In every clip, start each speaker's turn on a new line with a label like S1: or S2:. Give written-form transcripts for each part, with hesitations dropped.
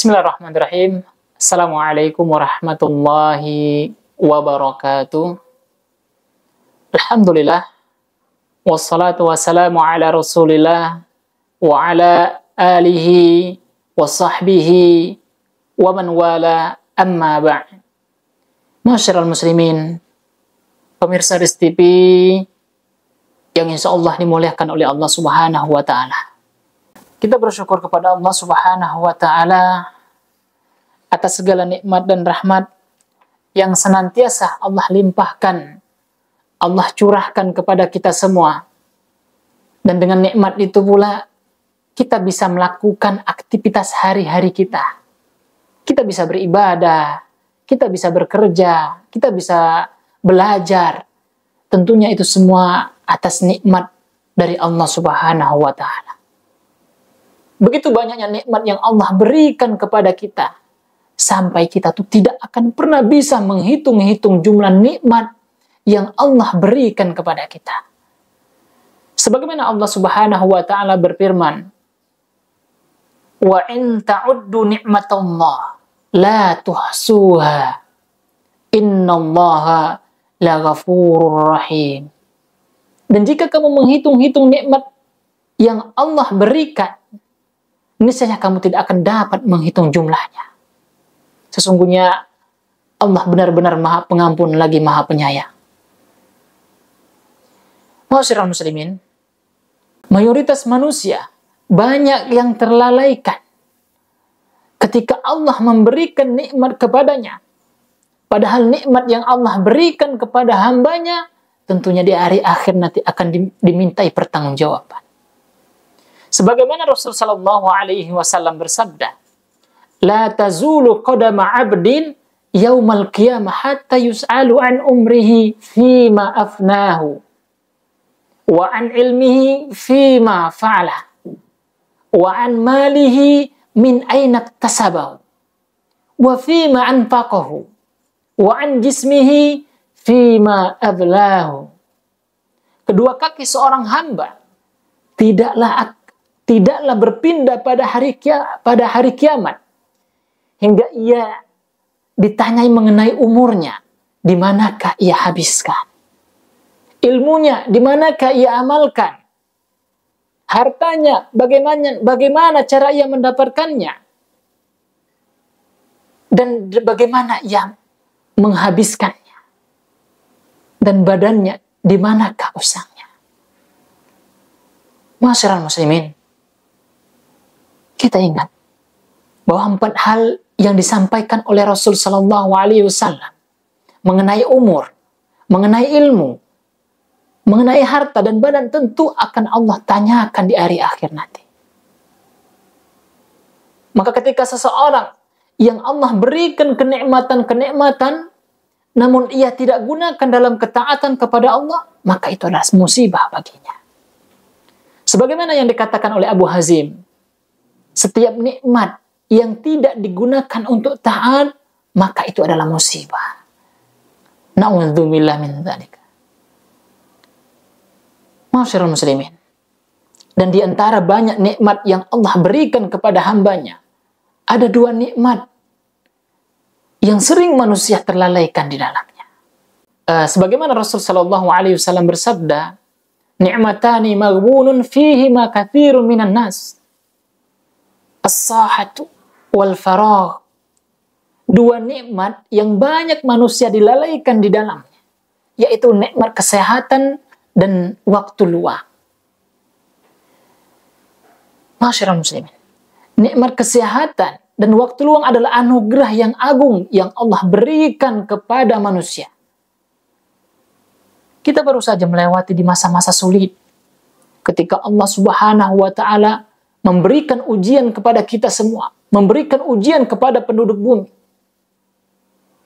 S1: Bismillahirrahmanirrahim. Assalamualaikum warahmatullahi wabarakatuh. Alhamdulillah. Wassalatu wassalamu ala rasulillah wa ala alihi wa sahbihi wa man wala amma ba'd. Masyarul muslimin, pemirsa RIS TV yang insya Allah dimuliakan oleh Allah Subhanahu wa Ta'ala. Kita bersyukur kepada Allah Subhanahu wa Ta'ala atas segala nikmat dan rahmat yang senantiasa Allah limpahkan, Allah curahkan kepada kita semua. Dan dengan nikmat itu pula kita bisa melakukan aktivitas hari-hari kita. Kita bisa beribadah, kita bisa bekerja, kita bisa belajar. Tentunya itu semua atas nikmat dari Allah Subhanahu wa Ta'ala. Begitu banyaknya nikmat yang Allah berikan kepada kita, sampai kita tuh tidak akan pernah bisa menghitung-hitung jumlah nikmat yang Allah berikan kepada kita. Sebagaimana Allah Subhanahu wa Ta'ala berfirman, "Wa in ta'uddu ni'matallah la tuhsuha, innallaha laghafurur rahim." Dan jika kamu menghitung-hitung nikmat yang Allah berikan, niscaya kamu tidak akan dapat menghitung jumlahnya. Sesungguhnya Allah benar-benar Maha Pengampun lagi Maha Penyayang. Ma'asyiral muslimin, mayoritas manusia banyak yang terlalaikan ketika Allah memberikan nikmat kepadanya. Padahal nikmat yang Allah berikan kepada hambanya tentunya di hari akhir nanti akan dimintai pertanggungjawaban. Sebagaimana Rasul sallallahu alaihi wasallam bersabda, "La tazulu qadama 'abdin yaumal qiyamah hatta yus'alu an umrihi fima afnahu wa an ilmihi fima fa'ala wa an malihi min aina iktasabahu wa fima anfaqahu wa an jismihi fima ablahu." Kedua kaki seorang hamba tidaklah berpindah pada hari kiamat hingga ia ditanyai mengenai umurnya, di manakah ia habiskan, ilmunya di manakah ia amalkan, hartanya bagaimana cara ia mendapatkannya, dan bagaimana ia menghabiskannya, dan badannya di manakah usangnya. Masyarakat muslimin, kita ingat bahwa 4 hal yang disampaikan oleh Rasul Sallallahu Alaihi Wasallam mengenai umur, mengenai ilmu, mengenai harta dan badan tentu akan Allah tanyakan di hari akhir nanti. Maka ketika seseorang yang Allah berikan kenikmatan, namun ia tidak gunakan dalam ketaatan kepada Allah, maka itu adalah musibah baginya. Sebagaimana yang dikatakan oleh Abu Hazim, setiap nikmat yang tidak digunakan untuk taat, maka itu adalah musibah. Na'udzubillah min dzalik. Masyarul muslimin. Dan di antara banyak nikmat yang Allah berikan kepada hambanya, ada 2 nikmat yang sering manusia terlalaikan di dalamnya. Sebagaimana Rasul sallallahu alaihi wasallam bersabda, "Ni'matani maghbunun fihima katsirun minan nas. As-sahatu wal faragh." 2 nikmat yang banyak manusia dilalaikan di dalamnya, yaitu nikmat kesehatan dan waktu luang. Masyarakat muslimin, nikmat kesehatan dan waktu luang adalah anugerah yang agung yang Allah berikan kepada manusia. Kita baru saja melewati di masa-masa sulit ketika Allah Subhanahu wa Ta'ala memberikan ujian kepada kita semua, memberikan ujian kepada penduduk bumi,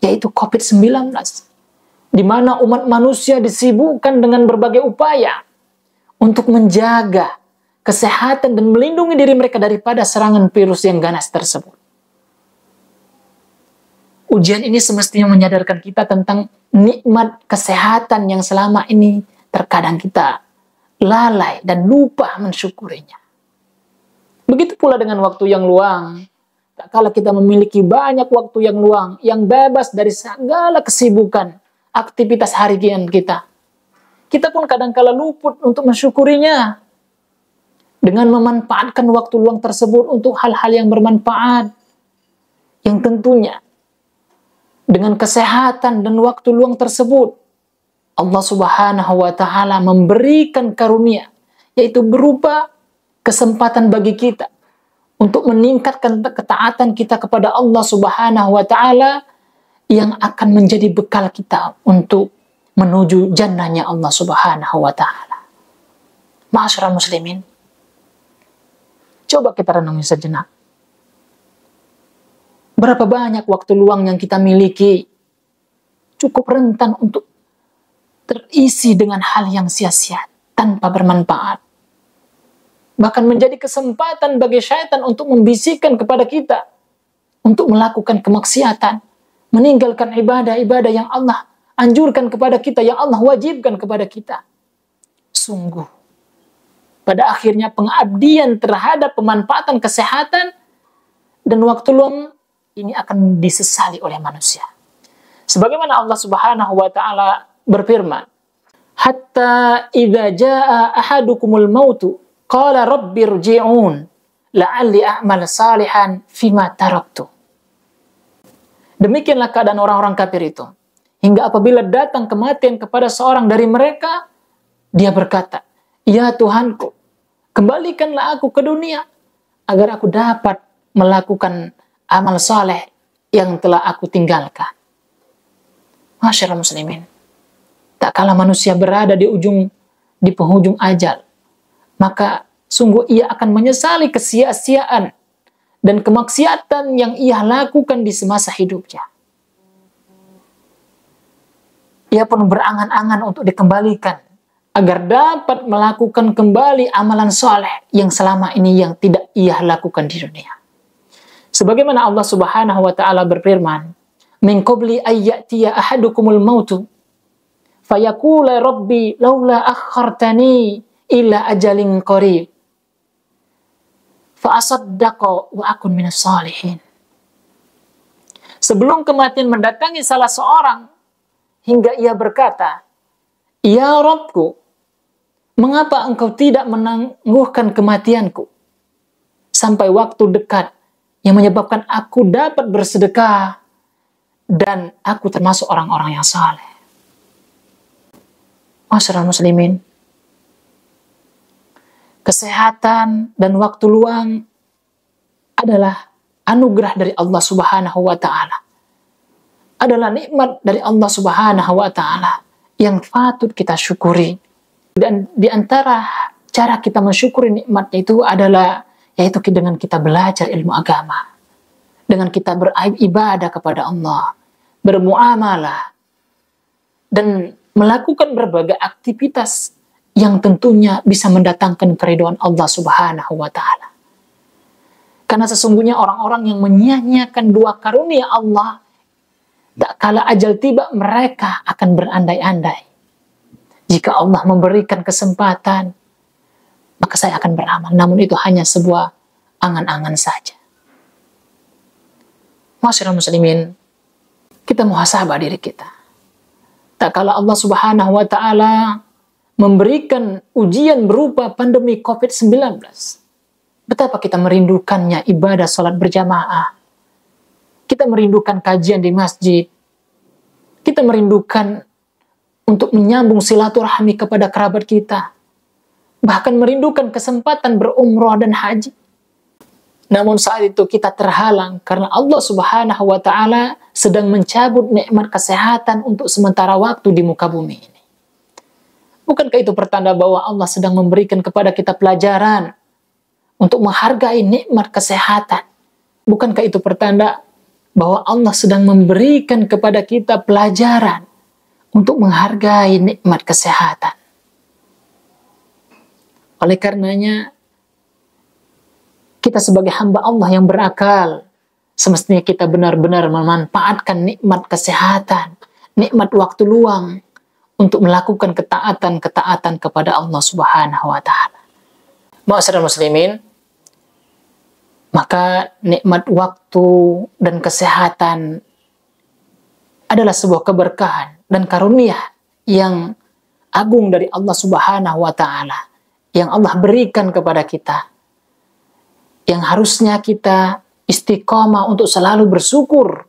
S1: yaitu COVID-19, di mana umat manusia disibukkan dengan berbagai upaya untuk menjaga kesehatan dan melindungi diri mereka daripada serangan virus yang ganas tersebut. Ujian ini semestinya menyadarkan kita tentang nikmat kesehatan yang selama ini terkadang kita lalai dan lupa mensyukurinya. Begitu pula dengan waktu yang luang, Tak kala kita memiliki banyak waktu yang luang, yang bebas dari segala kesibukan, aktivitas harian kita. Kita pun kadang-kala luput untuk mensyukurinya. Dengan memanfaatkan waktu luang tersebut untuk hal-hal yang bermanfaat. Yang tentunya, dengan kesehatan dan waktu luang tersebut, Allah Subhanahu wa Ta'ala memberikan karunia, yaitu berupa kesempatan bagi kita untuk meningkatkan ketaatan kita kepada Allah Subhanahu wa Ta'ala yang akan menjadi bekal kita untuk menuju jannahnya Allah Subhanahu wa Ta'ala. Ma'asyiral muslimin, coba kita renungi sejenak. Berapa banyak waktu luang yang kita miliki cukup rentan untuk terisi dengan hal yang sia-sia tanpa bermanfaat. Bahkan menjadi kesempatan bagi syaitan untuk membisikkan kepada kita untuk melakukan kemaksiatan, meninggalkan ibadah-ibadah yang Allah anjurkan kepada kita, yang Allah wajibkan kepada kita. Sungguh, pada akhirnya pengabdian terhadap pemanfaatan kesehatan dan waktu luang ini akan disesali oleh manusia. Sebagaimana Allah Subhanahu wa Ta'ala berfirman, "Hatta idza jaa ahadukumul mautu qala rabbirji'un la'alli a'mal salihan fima taraktu." Demikianlah keadaan orang-orang kafir itu. Hingga apabila datang kematian kepada seorang dari mereka, dia berkata, "Ya Tuhanku, kembalikanlah aku ke dunia agar aku dapat melakukan amal saleh yang telah aku tinggalkan." Masyaallah muslimin, tak kala manusia berada di penghujung ajal, maka sungguh ia akan menyesali kesia-siaan dan kemaksiatan yang ia lakukan di semasa hidupnya. Ia pun berangan-angan untuk dikembalikan agar dapat melakukan kembali amalan soleh yang selama ini yang tidak ia lakukan di dunia. Sebagaimana Allah Subhanahu wa Ta'ala berfirman, "Min qabli ayyatiya ahadukumul mautu fayaqula rabbi laula akhartani ila ajalin qarib fa asaddaqa wa akun minas salihin." Sebelum kematian mendatangi salah seorang, hingga ia berkata, "Ya Rabbku, mengapa engkau tidak menangguhkan kematianku sampai waktu dekat yang menyebabkan aku dapat bersedekah dan aku termasuk orang-orang yang saleh?" Masyaallah muslimin, kesehatan dan waktu luang adalah anugerah dari Allah Subhanahu wa Ta'ala. Adalah nikmat dari Allah Subhanahu wa Ta'ala yang patut kita syukuri. Dan di antara cara kita mensyukuri nikmat itu adalah yaitu dengan kita belajar ilmu agama, dengan kita beribadah kepada Allah, bermuamalah, dan melakukan berbagai aktivitas yang tentunya bisa mendatangkan keridhaan Allah Subhanahu wa Ta'ala. Karena sesungguhnya orang-orang yang menyia-nyiakan dua karunia Allah, tak kala ajal tiba mereka akan berandai-andai. Jika Allah memberikan kesempatan, maka saya akan beramal. Namun itu hanya sebuah angan-angan saja. Masyaallah muslimin, kita muhasabah diri kita. Tak kala Allah Subhanahu wa Ta'ala memberikan ujian berupa pandemi COVID-19, betapa kita merindukannya ibadah salat berjamaah. Kita merindukan kajian di masjid. Kita merindukan untuk menyambung silaturahmi kepada kerabat kita. Bahkan merindukan kesempatan berumrah dan haji. Namun saat itu kita terhalang karena Allah Subhanahu wa Ta'ala sedang mencabut nikmat kesehatan untuk sementara waktu di muka bumi ini. Bukankah itu pertanda bahwa Allah sedang memberikan kepada kita pelajaran untuk menghargai nikmat kesehatan? Bukankah itu pertanda bahwa Allah sedang memberikan kepada kita pelajaran untuk menghargai nikmat kesehatan? Oleh karenanya, kita sebagai hamba Allah yang berakal, semestinya kita benar-benar memanfaatkan nikmat kesehatan, nikmat waktu luang, untuk melakukan ketaatan-ketaatan kepada Allah Subhanahu wa Ta'ala. Ma'asyiral muslimin, Maka nikmat waktu dan kesehatan adalah sebuah keberkahan dan karunia yang agung dari Allah Subhanahu wa Ta'ala, yang Allah berikan kepada kita, yang harusnya kita istiqomah untuk selalu bersyukur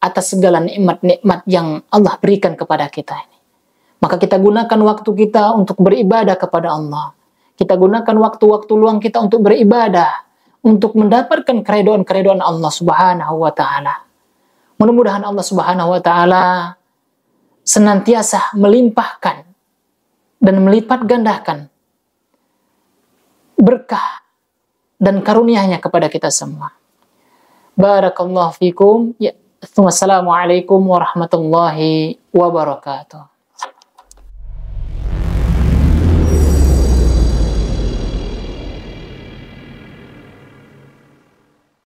S1: atas segala nikmat-nikmat yang Allah berikan kepada kita ini. Maka kita gunakan waktu kita untuk beribadah kepada Allah. Kita gunakan waktu-waktu luang kita untuk beribadah, untuk mendapatkan keridhaan-keridhaan Allah Subhanahu wa Ta'ala. Mudah-mudahan Allah Subhanahu wa Ta'ala senantiasa melimpahkan dan melipat gandakan berkah dan karunia-Nya kepada kita semua. Barakallahu fikum. Ya, Assalamualaikum warahmatullahi wabarakatuh.